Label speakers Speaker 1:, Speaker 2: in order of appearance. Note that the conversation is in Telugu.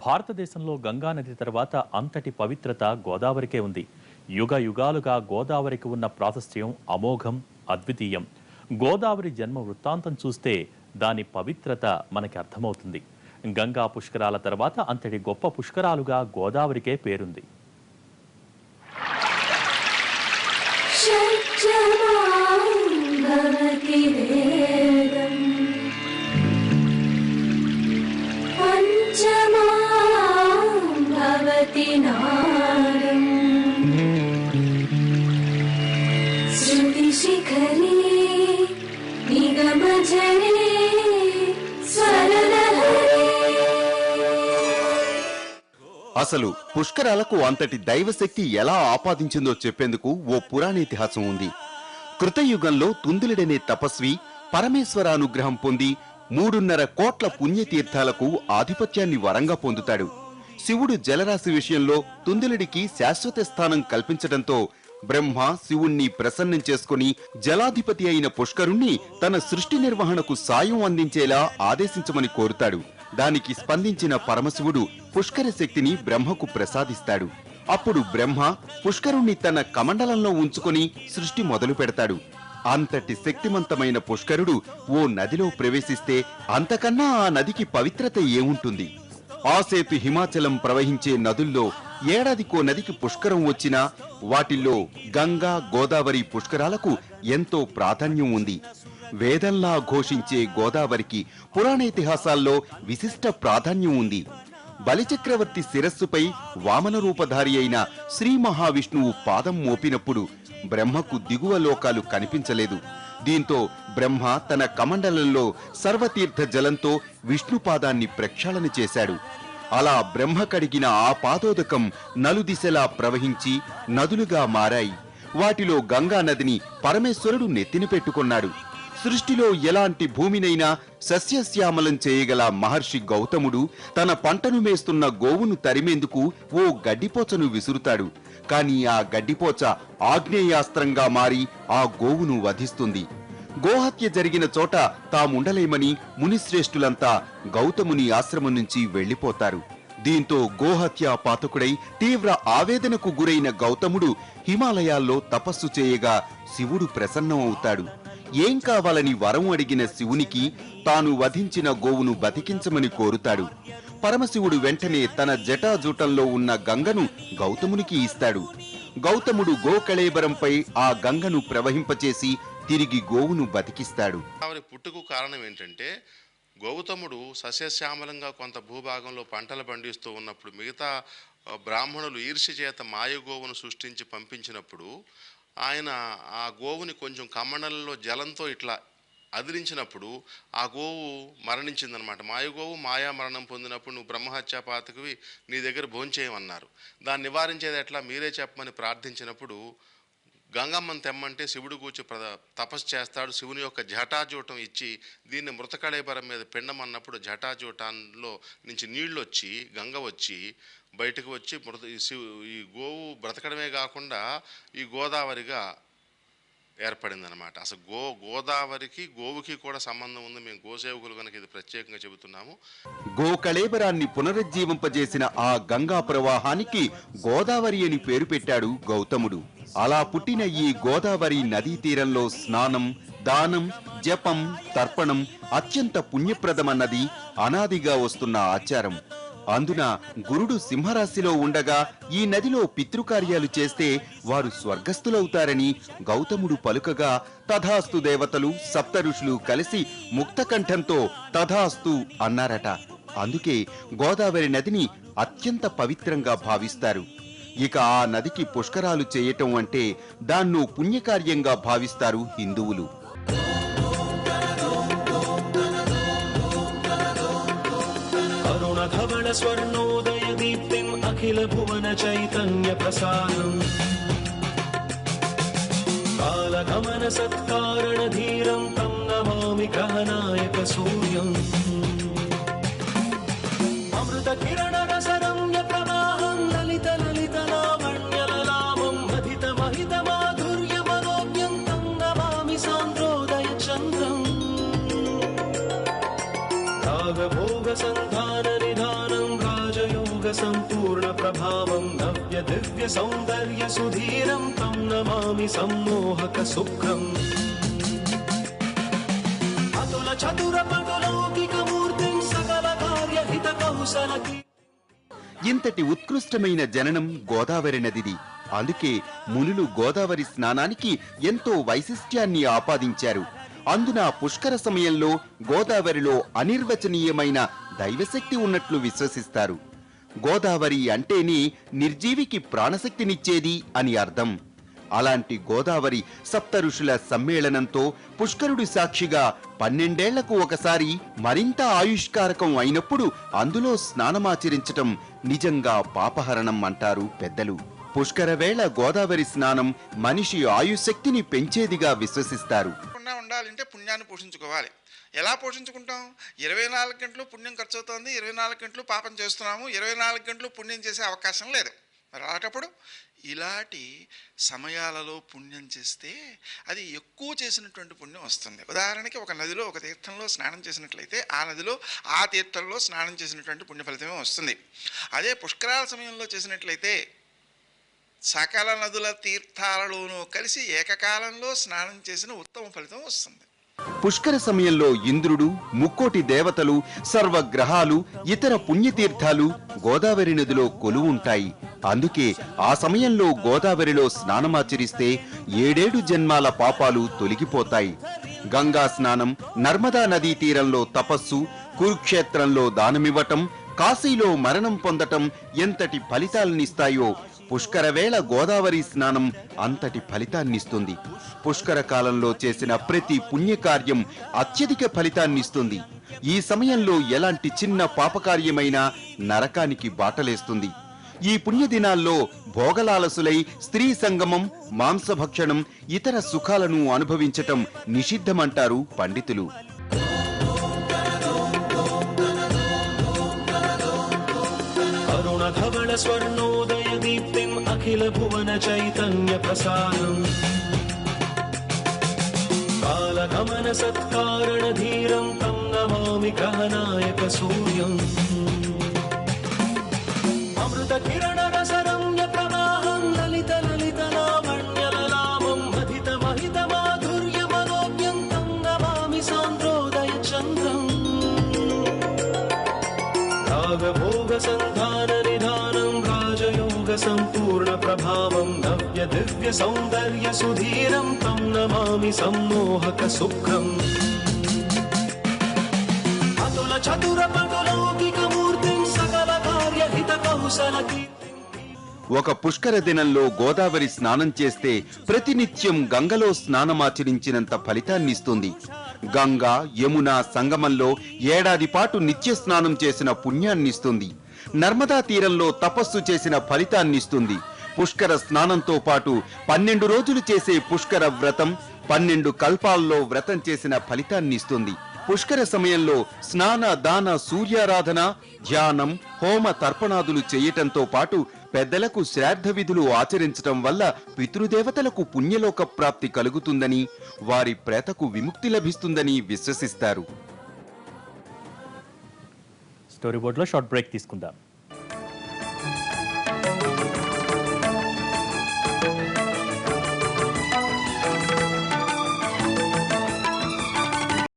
Speaker 1: భారతదేశంలో గంగానది తర్వాత అంతటి పవిత్రత గోదావరికే ఉంది. యుగ యుగాలుగా గోదావరికి ఉన్న ప్రాశస్త్యం అమోఘం, అద్వితీయం. గోదావరి జన్మ వృత్తాంతం చూస్తే దాని పవిత్రత మనకి అర్థమవుతుంది. గంగా పుష్కరాల తర్వాత అంతటి గొప్ప పుష్కరాలుగా గోదావరికే పేరుంది.
Speaker 2: అసలు పుష్కరాలకు అంతటి దైవశక్తి ఎలా ఆపాదించిందో చెప్పేందుకు ఓ పురాణేతిహాసం ఉంది. కృతయుగంలో తుందిలుడనే తపస్వి పరమేశ్వరానుగ్రహం పొంది 3.5 కోట్ల పుణ్యతీర్థాలకు ఆధిపత్యాన్ని వరంగా పొందుతాడు. శివుడు జలరాశి విషయంలో తుందిలుడికి శాశ్వత స్థానం కల్పించడంతో బ్రహ్మ శివుణ్ణి ప్రసన్నం చేసుకుని జలాధిపతి అయిన పుష్కరుణ్ణి తన సృష్టి నిర్వహణకు సాయం అందించేలా ఆదేశించమని కోరుతాడు. దానికి స్పందించిన పరమశివుడు పుష్కర శక్తిని బ్రహ్మకు ప్రసాదిస్తాడు. అప్పుడు బ్రహ్మ పుష్కరుణ్ణి తన కమండలంలో ఉంచుకొని సృష్టి మొదలు పెడతాడు. అంతటి శక్తిమంతమైన పుష్కరుడు ఓ నదిలో ప్రవేశిస్తే అంతకన్నా ఆ నదికి పవిత్రత ఏముంటుంది? ఆసేతు హిమాచలం ప్రవహించే నదుల్లో ఏడాదికో నదికి పుష్కరం వచ్చినా వాటిల్లో గంగా, గోదావరి పుష్కరాలకు ఎంతో ప్రాధాన్యం ఉంది. వేదంలా ఘోషించే గోదావరికి పురాణేతిహాసాల్లో విశిష్ట ప్రాధాన్యం ఉంది. బలిచక్రవర్తి శిరస్సుపై వామన రూపధారి అయిన శ్రీ మహావిష్ణువు పాదం మోపినప్పుడు బ్రహ్మకు దిగువ లోకాలు కనిపించలేదు. దీంతో బ్రహ్మ తన కమండలంలో సర్వతీర్థ జలంతో విష్ణు పాదాన్ని ప్రక్షాళన చేశాడు. అలా బ్రహ్మ కడిగిన ఆ పాదోదకం నలుదిశలా ప్రవహించి నదులుగా మారాయి. వాటిలో గంగా నదిని పరమేశ్వరుడు నెత్తిని పెట్టుకున్నాడు. సృష్టిలో ఎలాంటి భూమినైనా సస్యశ్యామలం చేయగల మహర్షి గౌతముడు తన పంటను మేస్తున్న గోవును తరిమేందుకు ఓ గడ్డిపోచను విసురుతాడు. కాని ఆ గడ్డిపోచ ఆగ్నేయాస్త్రంగా మారి ఆ గోవును వధిస్తుంది. గోహత్య జరిగిన చోట తాముండలేమని మునిశ్రేష్ఠులంతా గౌతముని ఆశ్రమం నుంచి వెళ్లిపోతారు. దీంతో గోహత్య పాతకుడై తీవ్ర ఆవేదనకు గురైన గౌతముడు హిమాలయాల్లో తపస్సు చేయగా శివుడు ప్రసన్నం అవుతాడు. ఏం కావాలని వరం అడిగిన శివునికి తాను వధించిన గోవును బతికించమని కోరుతాడు. పరమశివుడు వెంటనే తన జటాజూటంలో ఉన్న గంగను గౌతమునికి ఇస్తాడు. గౌతముడు గోకళేబరంపై ఆ గంగను ప్రవహింపచేసి తిరిగి గోవును బతికిస్తాడు.
Speaker 3: పుట్టుకు కారణం ఏంటంటే, గౌతముడు సస్యశ్యామలంగా కొంత భూభాగంలో పంటలు పండిస్తూ ఉన్నప్పుడు మిగతా బ్రాహ్మణులు ఈర్ష్య చేత మాయగోవును సృష్టించి పంపించినప్పుడు ఆయన ఆ గోవుని కొంచెం కమండలంలో జలంతో ఇట్లా అదిలించినప్పుడు ఆ గోవు మరణించిందనమాట. మాయగోవు మాయా మరణం పొందినప్పుడు నువ్వు బ్రహ్మహత్యా పాతకువి, నీ దగ్గర భోంచేయమన్నారు. దాన్ని నివారించేది ఎట్లా మీరే చెప్పమని ప్రార్థించినప్పుడు గంగమ్మని తెమ్మంటే శివుడు కూర్చి తపస్సు చేస్తాడు. శివుని యొక్క జటాజూటం ఇచ్చి దీన్ని మృతకళేబరం మీద పిండమన్నప్పుడు జటాజూటంలో నుంచి నీళ్లు వచ్చి గంగ వచ్చి బయటకు వచ్చి ఈ గోవు బ్రతకడమే కాకుండా ఈ గోదావరిగా ఏర్పడిందనమాట. అసలు గోదావరికి గోవుకి కూడా సంబంధం ఉంది. మేము గోసేవకులు కనుక ఇది ప్రత్యేకంగా చెబుతున్నాము.
Speaker 2: గోకళేబరాన్ని పునరుజ్జీవింపజేసిన ఆ గంగా ప్రవాహానికి గోదావరి అని పేరు పెట్టాడు గౌతముడు. అలా పుట్టిన ఈ గోదావరి నదీ తీరంలో స్నానం, దానం, జపం, తర్పణం అత్యంత పుణ్యప్రదమన్నది అనాదిగా వస్తున్న ఆచారం. అందున గురుడు సింహరాశిలో ఉండగా ఈ నదిలో పితృకార్యాలు చేస్తే వారు స్వర్గస్థులవుతారని గౌతముడు పలుకగా తథాస్తు దేవతలు, సప్త ఋషులు కలిసి ముక్తకంఠంతో తథాస్తు అన్నారట. అందుకే గోదావరి నదిని అత్యంత పవిత్రంగా భావిస్తారు. ఇక ఆ నదికి పుష్కరాలు చేయటం అంటే దాన్ని పుణ్యకార్యంగా భావిస్తారు హిందువులు.
Speaker 4: అరుణధవళ స్వర్ణోదయ దీప్తిం అఖిల భువన చైతన్య ప్రసారం కాలగమన సత్కారణ ధీరం తం నమామి గ్రహనాయక సూర్యం అమృత కిరణ రసరమ్య ప్రవాహం లలిత లలిత లావణ్యలలామం మధిత మహిత మాధుర్య మనోజ్ఞం తం నమామి సాంద్రోదయ చంద్రం రాగభోగ సంధాన నిధానం రాజయో ప్రభావం నవ్య దివ్య సౌందర్య సుధీరం తం నమామి సమ్మోహక శుక్రం అతుల చతుర పటులౌకిక మూర్తిం సకల కార్యహిత కౌశలకి.
Speaker 2: ఇంతటి ఉత్కృష్టమైన జననం గోదావరి నదిది. అందుకే మునులు గోదావరి స్నానానికి ఎంతో వైశిష్ట్యాన్ని ఆపాదించారు. అందున పుష్కర సమయంలో గోదావరిలో అనిర్వచనీయమైన దైవశక్తి ఉన్నట్లు విశ్వసిస్తారు. గోదావరి అంటేనే నిర్జీవికి ప్రాణశక్తినిచ్చేది అని అర్థం. అలాంటి గోదావరి సప్త ఋషుల సమ్మేళనంతో పుష్కరుడి సాక్షిగా 12 ఏళ్లకు ఒకసారి మరింత ఆయుష్కారకం అయినప్పుడు అందులో స్నానమాచరించటం నిజంగా పాపహరణం అంటారు పెద్దలు. పుష్కర వేళ గోదావరి స్నానం మనిషి ఆయుశక్తిని పెంచేదిగా విశ్వసిస్తారు.
Speaker 5: ఉండాలంటే పుణ్యాన్ని పోషించుకోవాలి. ఎలా పోషించుకుంటాం? 24 గంటలు పుణ్యం ఖర్చు అవుతోంది, 24 గంటలు పాపం చేస్తున్నాము, 24 గంటలు పుణ్యం చేసే అవకాశం లేదు. మరి అలాంటప్పుడు ఇలాంటి సమయాలలో పుణ్యం చేస్తే అది ఎక్కువ చేసినటువంటి పుణ్యం వస్తుంది. ఉదాహరణకి ఒక నదిలో ఒక తీర్థంలో స్నానం చేసినట్లయితే ఆ నదిలో ఆ తీర్థంలో స్నానం చేసినటువంటి పుణ్య ఫలితమే వస్తుంది. అదే పుష్కరాల సమయంలో చేసినట్లయితే సకల నదుల తీర్థాలలోనూ కలిసి ఏకకాలంలో స్నానం చేసిన ఉత్తమ ఫలితం వస్తుంది.
Speaker 2: పుష్కర సమయంలో ఇంద్రుడు, ముక్కోటి దేవతలు, సర్వగ్రహాలు, ఇతర పుణ్యతీర్థాలు గోదావరి నదిలో కొలువుంటాయి. అందుకే ఆ సమయంలో గోదావరిలో స్నానమాచరిస్తే 7 జన్మాల పాపాలు తొలగిపోతాయి. గంగా స్నానం, నర్మదా నదీ తీరంలో తపస్సు, కురుక్షేత్రంలో దానమివ్వటం, కాశీలో మరణం పొందటం ఎంతటి ఫలితాలనిస్తాయో పుష్కర వేళ గోదావరి స్నానం అంతటి ఫలితాన్నిస్తుంది. పుష్కర కాలంలో చేసిన ప్రతి పుణ్యకార్యం అత్యధిక ఫలితాన్నిస్తుంది. ఈ సమయంలో ఎలాంటి చిన్న పాపకార్యమైనా నరకానికి బాటలేస్తుంది. ఈ పుణ్యదినాల్లో భోగలాలసులై స్త్రీ సంగమం, మాంసభక్షణం, ఇతర సుఖాలను అనుభవించటం నిషిద్ధమంటారు పండితులు.
Speaker 4: అరుణధవళ స్వర్ణోదయ దీప్తిం అఖిల భువన చైతన్య ప్రసారం కాలగమన సత్కారణ ధీరం తం నమామి గ్రహనాయక సూర్యం అమృత కిరణ రసరమ్య ప్రవాహం లలిత లలిత లావణ్య లలామం మధిత మహిత మాధుర్య మనోజ్ఞం తం నమామి సాంద్రోదయ చంద్రం రాగభోగ సంధాన నిధానం రాజయోగ సంపూర్ణ ప్రభావం నవ్య దివ్య సౌందర్య సుధీరం తం నమామి సమ్మోహక శుక్రం అతుల చతుర పటులౌకిక మూర్తిం సకల కార్యహిత కౌశలకి.
Speaker 2: ఒక పుష్కర దినంలో గోదావరి స్నానం చేస్తే ప్రతినిత్యం గంగలో స్నానమాచరించినంత ఫలితాన్నిస్తుంది. గంగా, యమున సంగమంలో ఏడాది పాటు నిత్య స్నానం చేసిన పుణ్యాన్నిస్తుంది. నర్మదా తీరంలో తపస్సు చేసిన ఫలితాన్నిస్తుంది. పుష్కర స్నానంతో పాటు 12 రోజులు చేసే పుష్కర వ్రతం 12 కల్పాల్లో వ్రతం చేసిన ఫలితాన్నిస్తుంది. పుష్కర సమయంలో స్నాన, దాన, సూర్యారాధన, ధ్యానం, హోమ తర్పణాదులు చేయటంతో పాటు పెద్దలకు శ్రాద్ధ విధులు ఆచరించటం వల్ల పితృదేవతలకు పుణ్యలోక ప్రాప్తి కలుగుతుందని, వారి ప్రేతకు విముక్తి లభిస్తుందని విశ్వసిస్తారు.
Speaker 1: స్టోరీ బోర్డులో షార్ట్ బ్రేక్ తీసుకుందాం.